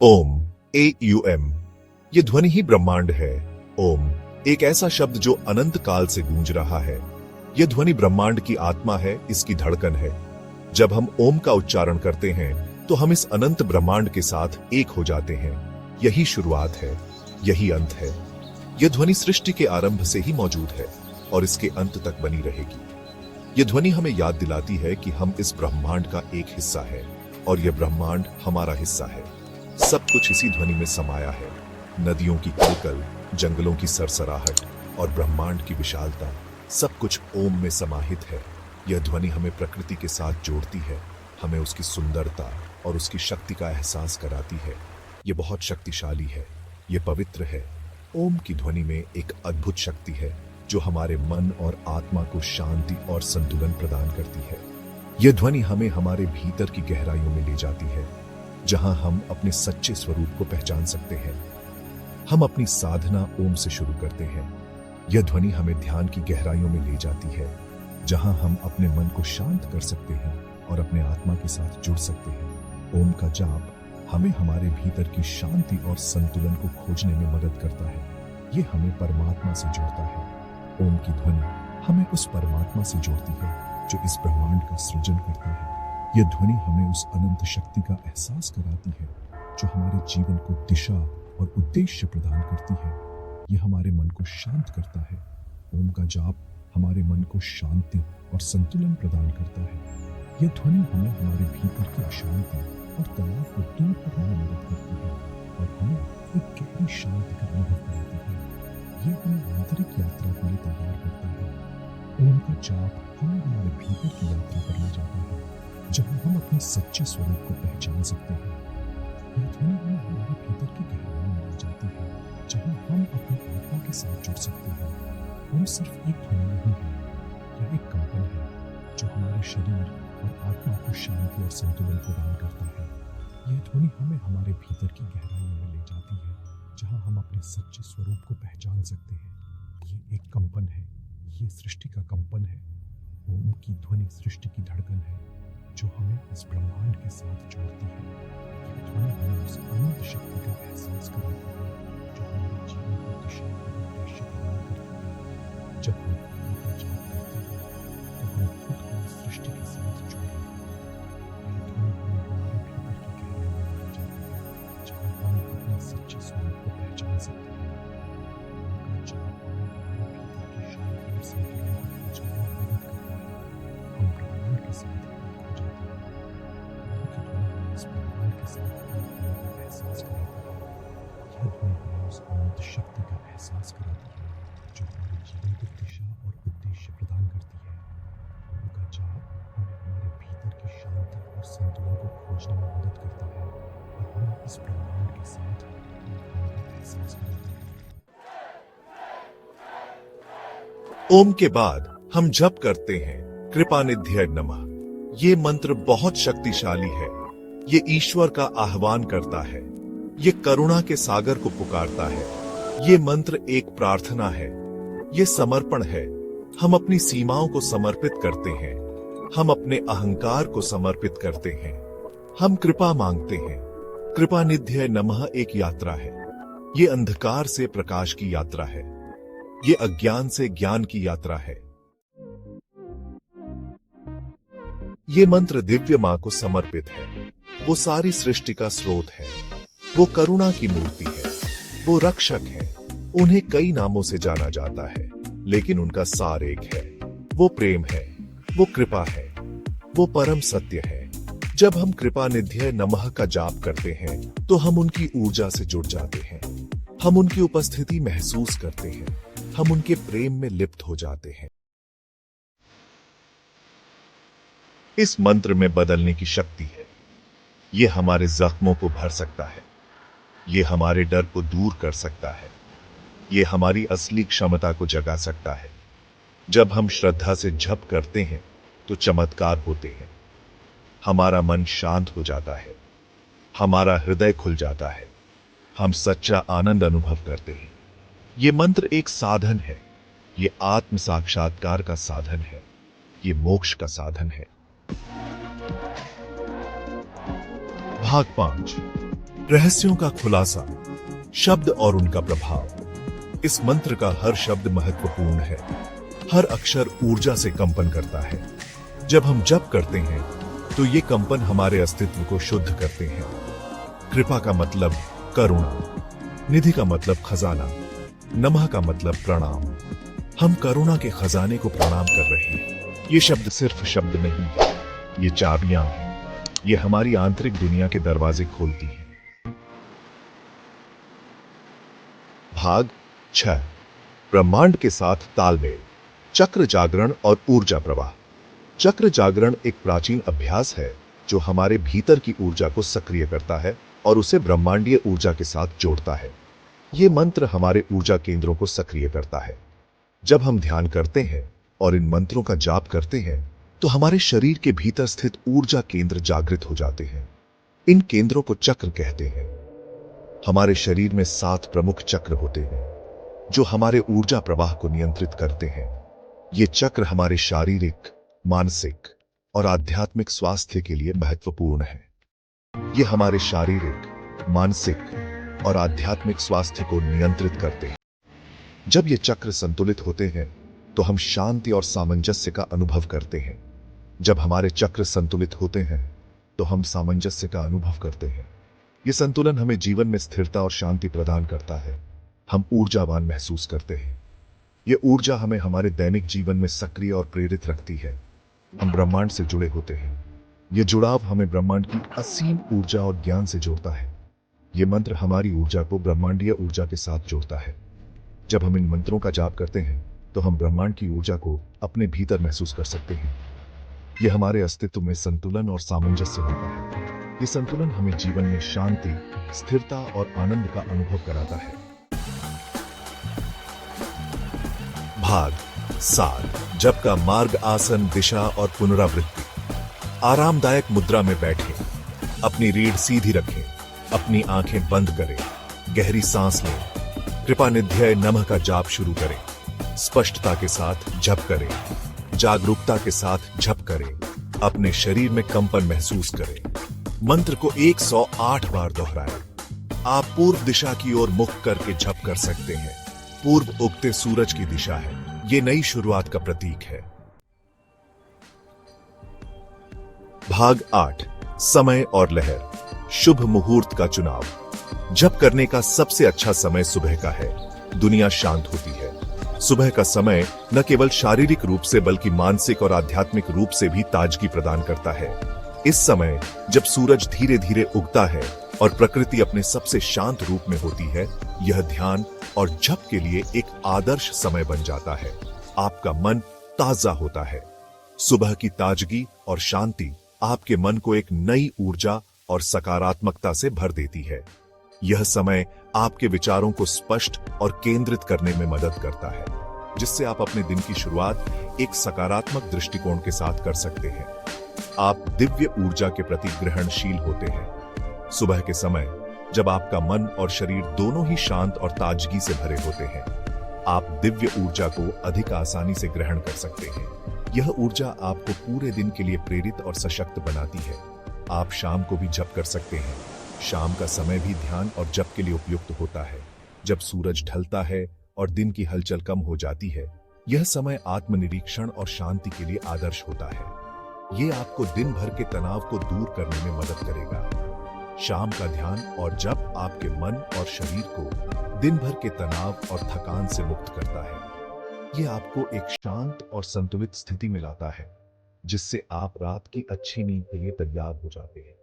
ओम, AUM, ये ध्वनि ही ब्रह्मांड है। ओम एक ऐसा शब्द जो अनंत काल से गूंज रहा है। यह ध्वनि ब्रह्मांड की आत्मा है, इसकी धड़कन है। जब हम ओम का उच्चारण करते हैं तो हम इस अनंत ब्रह्मांड के साथ एक हो जाते हैं। यही शुरुआत है, यही अंत है। यह ध्वनि सृष्टि के आरंभ से ही मौजूद है और इसके अंत तक बनी रहेगी। यह ध्वनि हमें याद दिलाती है कि हम इस ब्रह्मांड का एक हिस्सा है और यह ब्रह्मांड हमारा हिस्सा है। सब कुछ इसी ध्वनि में समाया है। नदियों की किलकल, जंगलों की सरसराहट और ब्रह्मांड की विशालता, सब कुछ ओम में समाहित है। यह ध्वनि हमें प्रकृति के साथ जोड़ती है, हमें उसकी सुंदरता और उसकी शक्ति का एहसास कराती है। यह बहुत शक्तिशाली है, यह पवित्र है। ओम की ध्वनि में एक अद्भुत शक्ति है जो हमारे मन और आत्मा को शांति और संतुलन प्रदान करती है। यह ध्वनि हमें हमारे भीतर की गहराइयों में ले जाती है, जहां हम अपने सच्चे स्वरूप को पहचान सकते हैं। हम अपनी साधना ओम से शुरू करते हैं। यह ध्वनि हमें ध्यान की गहराइयों में ले जाती है, जहां हम अपने मन को शांत कर सकते हैं और अपने आत्मा के साथ जुड़ सकते हैं। ओम का जाप हमें हमारे भीतर की शांति और संतुलन को खोजने में मदद करता है। यह हमें परमात्मा से जोड़ता है। ओम की ध्वनि हमें उस परमात्मा से जोड़ती है जो इस ब्रह्मांड का सृजन करता है। यह ध्वनि हमें उस अनंत शक्ति का एहसास कराती है जो हमारे जीवन को दिशा और उद्देश्य प्रदान करती है। यह हमारे मन को शांत करता है। ओम का जाप हमारे मन को शांति और संतुलन प्रदान करता है। यह ध्वनि हमें हमारे भीतर की अशांति और तनाव को दूर करने में मदद करती है और हमें एक गहरी शांति का अनुभव कराती है। यह हमें आंतरिक यात्रा के लिए तैयार करता है। ओम का जाप हमें हमारे भीतर की यात्रा पर ले जाता है, जहां हम अपने सच्चे स्वरूप को पहचान सकते हैं। यह ध्वनि हमें हमारे भीतर की गहराइयों में ले जाती है, जहां हम अपनी आत्मा के साथ जुड़ सकते हैं। ओम सिर्फ एक ध्वनि नहीं है, यह एक कंपन है जो हमारे शरीर और आत्मा को शांति और संतुलन प्रदान करता है। यह ध्वनि हमें हमारे भीतर की गहराइयों में ले जाती है, जहां हम अपने सच्चे स्वरूप को पहचान सकते हैं। ये एक कंपन है, ये सृष्टि का कंपन है। ओम की ध्वनि सृष्टि की धड़कन है जो हमें इस ब्रह्मांड के साथ जोड़ती है। यह ध्वनि हमें उस अनंत शक्ति का एहसास कराती है जो हमारे जीवन को दिशा और उद्देश्य प्रदान करती है। जब हम ओम का जाप करते हैं तो हम खुद को इस सृष्टि के साथ जोड़ लेते हैं। यह ध्वनि हमें हमारे भीतर की गहराइयों में ले जाती है, जहाँ हम अपने सच्चे स्वरूप को पहचान सकते हैं। ओम का जाप हमें हमारे भीतर की शांति और संतुलन को खोजने में मदद करता है। हम ब्रह्मांड के साथ एक हो जाते हैं। ओम की ध्वनि हमें इस ब्रह्मांड के साथ एक होने का एहसास कराती है। यह ध्वनि हमें उस अनंत शक्ति का एहसास कराती है जो हमारे जीवन को दिशा और उद्देश्य प्रदान करती है। ओम का जाप हमें हमारे भीतर की शांति और संतुलन को खोजने में मदद करता है और हमें इस ब्रह्मांड के साथ एक होने का एहसास कराता है। ओम के बाद हम जप करते हैं कृपानिधि नमः। ये मंत्र बहुत शक्तिशाली है। ये ईश्वर का आह्वान करता है, ये करुणा के सागर को पुकारता है। ये मंत्र एक प्रार्थना है, ये समर्पण है। हम अपनी सीमाओं को समर्पित करते हैं, हम अपने अहंकार को समर्पित करते हैं, हम कृपा मांगते हैं। कृपानिधि नमः एक यात्रा है। ये अंधकार से प्रकाश की यात्रा है, ये अज्ञान से ज्ञान की यात्रा है। ये मंत्र दिव्य मां को समर्पित है। वो सारी सृष्टि का स्रोत है, वो करुणा की मूर्ति है, वो रक्षक है। उन्हें कई नामों से जाना जाता है, लेकिन उनका सार एक है। वो प्रेम है, वो कृपा है, वो परम सत्य है। जब हम कृपानिधि नमः का जाप करते हैं तो हम उनकी ऊर्जा से जुड़ जाते हैं। हम उनकी उपस्थिति महसूस करते हैं, हम उनके प्रेम में लिप्त हो जाते हैं। इस मंत्र में बदलने की शक्ति है। ये हमारे जख्मों को भर सकता है, ये हमारे डर को दूर कर सकता है, ये हमारी असली क्षमता को जगा सकता है। जब हम श्रद्धा से जप करते हैं तो चमत्कार होते हैं। हमारा मन शांत हो जाता है, हमारा हृदय खुल जाता है, हम सच्चा आनंद अनुभव करते हैं। ये मंत्र एक साधन है, ये आत्म साक्षात्कार का साधन है, ये मोक्ष का साधन है। भाग 5। रहस्यों का खुलासा, शब्द और उनका प्रभाव। इस मंत्र का हर शब्द महत्वपूर्ण है। हर अक्षर ऊर्जा से कंपन करता है। जब हम जप करते हैं तो ये कंपन हमारे अस्तित्व को शुद्ध करते हैं। कृपा का मतलब करुणा, निधि का मतलब खजाना, नमः का मतलब प्रणाम। हम करुणा के खजाने को प्रणाम कर रहे हैं। ये शब्द सिर्फ शब्द नहीं है, ये चाबियां हैं। ये हमारी आंतरिक दुनिया के दरवाजे खोलती हैं। भाग 6, ब्रह्मांड के साथ तालमेल, चक्र जागरण और ऊर्जा प्रवाह। चक्र जागरण एक प्राचीन अभ्यास है जो हमारे भीतर की ऊर्जा को सक्रिय करता है और उसे ब्रह्मांडीय ऊर्जा के साथ जोड़ता है। यह मंत्र हमारे ऊर्जा केंद्रों को सक्रिय करता है। जब हम ध्यान करते हैं और इन मंत्रों का जाप करते हैं तो हमारे शरीर के भीतर स्थित ऊर्जा केंद्र जागृत हो जाते हैं। इन केंद्रों को चक्र कहते हैं। हमारे शरीर में 7 प्रमुख चक्र होते हैं जो हमारे ऊर्जा प्रवाह को नियंत्रित करते हैं। ये चक्र हमारे शारीरिक, मानसिक और आध्यात्मिक स्वास्थ्य के लिए महत्वपूर्ण है। ये हमारे शारीरिक, मानसिक और आध्यात्मिक स्वास्थ्य को नियंत्रित करते हैं। जब ये चक्र संतुलित होते हैं तो हम शांति और सामंजस्य का अनुभव करते हैं। जब हमारे चक्र संतुलित होते हैं तो हम सामंजस्य का अनुभव करते हैं। ये संतुलन हमें जीवन में स्थिरता और शांति प्रदान करता है। हम ऊर्जावान महसूस करते हैं। ये ऊर्जा हमें हमारे दैनिक जीवन में सक्रिय और प्रेरित रखती है। हम ब्रह्मांड से जुड़े होते हैं। ये जुड़ाव हमें ब्रह्मांड की असीम ऊर्जा और ज्ञान से जोड़ता है। ये मंत्र हमारी ऊर्जा को ब्रह्मांडीय ऊर्जा के साथ जोड़ता है। जब हम इन मंत्रों का जाप करते हैं तो हम ब्रह्मांड की ऊर्जा को अपने भीतर महसूस कर सकते हैं। यह हमारे अस्तित्व में संतुलन और सामंजस्य लाता है। ये संतुलन हमें जीवन में शांति, स्थिरता और आनंद का अनुभव कराता है। भाग 7, जप का मार्ग, आसन, दिशा और पुनरावृत्ति। आरामदायक मुद्रा में बैठें, अपनी रीढ़ सीधी रखें, अपनी आंखें बंद करें, गहरी सांस लें, कृपा निध्याय नमः का जाप शुरू करें। स्पष्टता के साथ जप करें, जागरूकता के साथ जप करें, अपने शरीर में कंपन महसूस करें। मंत्र को 108 बार दोहराएं। आप पूर्व दिशा की ओर मुख करके जप कर सकते हैं। पूर्व उगते सूरज की दिशा है। यह नई शुरुआत का प्रतीक है। भाग 8, समय और लहर, शुभ मुहूर्त का चुनाव। जप करने का सबसे अच्छा समय सुबह का है। दुनिया शांत होती है। सुबह का समय न केवल शारीरिक रूप से बल्कि मानसिक और आध्यात्मिक रूप से भी ताजगी प्रदान करता है। इस समय जब सूरज धीरे धीरे उगता है और प्रकृति अपने सबसे शांत रूप में होती है, यह ध्यान और जप के लिए एक आदर्श समय बन जाता है। आपका मन ताजा होता है। सुबह की ताजगी और शांति आपके मन को एक नई ऊर्जा और सकारात्मकता से भर देती है। यह समय आपके विचारों को स्पष्ट और केंद्रित करने में मदद करता है, जिससे आप अपने दिन की शुरुआत एक सकारात्मक दृष्टिकोण के साथ कर सकते हैं। आप दिव्य ऊर्जा के प्रति ग्रहणशील होते हैं। सुबह के समय जब आपका मन और शरीर दोनों ही शांत और ताजगी से भरे होते हैं, आप दिव्य ऊर्जा को अधिक आसानी से ग्रहण कर सकते हैं। यह ऊर्जा आपको पूरे दिन के लिए प्रेरित और सशक्त बनाती है। आप शाम को भी जप कर सकते हैं। शाम का समय भी ध्यान और जप के लिए उपयुक्त होता है। जब सूरज ढलता है और दिन की हलचल कम हो जाती है, यह समय आत्मनिरीक्षण और शांति के लिए आदर्श होता है। ये आपको दिन भर के तनाव को दूर करने में मदद करेगा। शाम का ध्यान और जप आपके मन और शरीर को दिन भर के तनाव और थकान से मुक्त करता है। यह आपको एक शांत और संतुलित स्थिति में लाता है, जिससे आप रात की अच्छी नींद के लिए तैयार हो जाते हैं।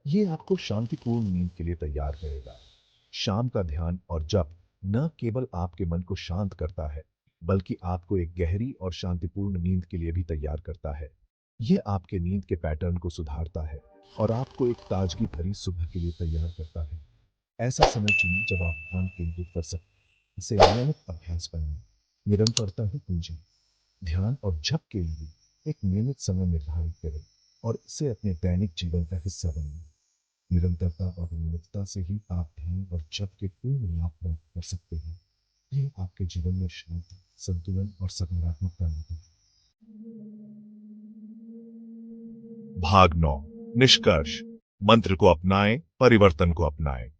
ये आपको शांतिपूर्ण नींद के लिए तैयार करेगा। शाम का ध्यान और जप न केवल आपके मन को शांत करता है, बल्कि आपको एक गहरी और शांतिपूर्ण नींद के लिए भी तैयार करता है। यह आपके नींद के पैटर्न को सुधारता है और आपको एक ताजगी भरी सुबह के लिए तैयार करता है। ऐसा समय चुनें जब आप ध्यान केंद्रित कर सकते। इसे नियमित अभ्यास बनाएं। निरंतरता ही पूंजी। ध्यान और जप के लिए एक नियमित समय निर्धारित करें और इसे अपने दैनिक जीवन का हिस्सा बनाएं। निरंतरता और नियमितता से ही आप ध्यान और जप के पूर्ण लाभ प्राप्त कर सकते हैं। यह आपके जीवन में शांति, संतुलन और सकारात्मकता लाता है। भाग 9, निष्कर्ष, मंत्र को अपनाएं, परिवर्तन को अपनाएं।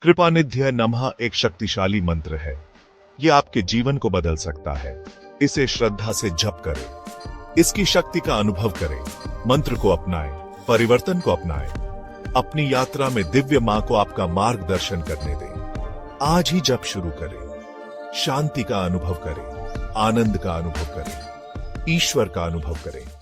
कृपानिध्य नमः एक शक्तिशाली मंत्र है। यह आपके जीवन को बदल सकता है। इसे श्रद्धा से जप करें, इसकी शक्ति का अनुभव करें। मंत्र को अपनाएं, परिवर्तन को अपनाएं। अपनी यात्रा में दिव्य मां को आपका मार्गदर्शन करने दें। आज ही जप शुरू करें। शांति का अनुभव करें, आनंद का अनुभव करें, ईश्वर का अनुभव करें।